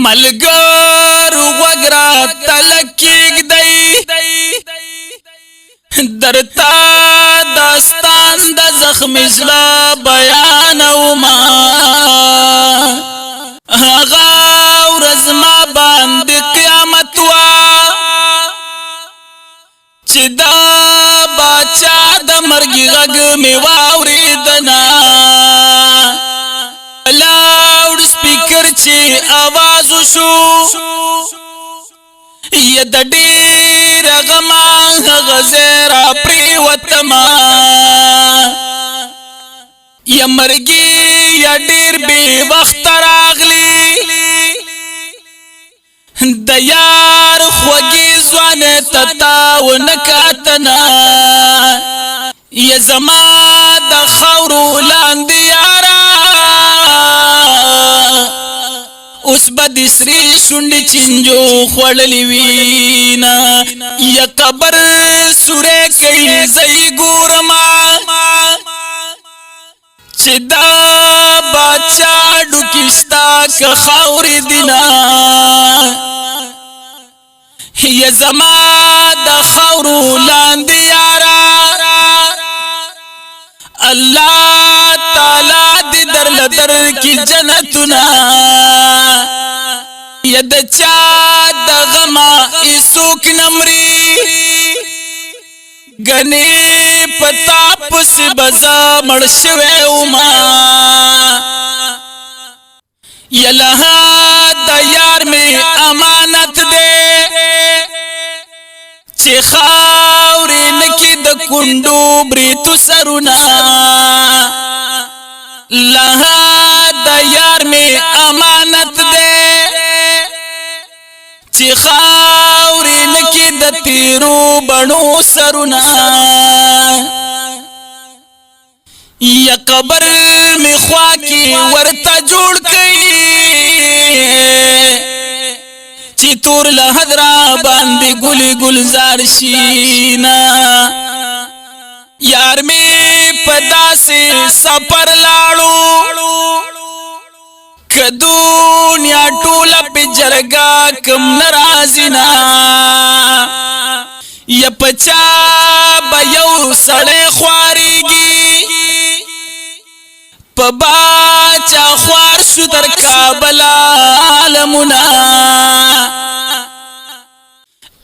ملګر وګرا تلکیګ دی درتا داستان د زخم زړه بیانوما هغه ورځ ما باندې قیامت وا چې دا باچا د مرګ غږ مې واورېدنا لاوډ سپیکر چې आवाज شو یا د ډېر غما غزرا پریوتما یا مرګي یا ډېر بے وخت راغلی د یار خوږی ځوان تتاو نکاتنا یا زما د خاورو لاندې یارا اوس بد سری شونډې چنجو خوړلې وینا یا قبر سورې کوي زئی ګورما چې دا باچا ډوکشتا که خاورې دینا یا زما د خاورو لاندې یارا الله تعالی دې در کی جنتنا یا د چا د غما ایسوک نمری گنی پتا پس بزا مرشوے اوما یا لها د یار میں امانت دے چی خاوری نکی د کندو بریتو سرونا لها د یار میں امانت دے چی خاوری نکی د تیرو بنو سرونا یا قبر می خواکی ورطا جوڑ کئی چی تور لحدرا باندی گلی گلزار شینا یار می پدا سے سپر لاړو که دنیا ټوله پی جرگا کم نرازینا یا پچا با یو سڑے خواریگی پا باچا خوار شو در کابل عالمنا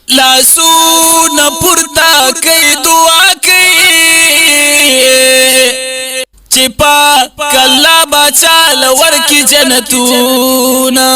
لاسو نپورتا کئی دعا کئی چپا کلا باچا لور کی جنتونا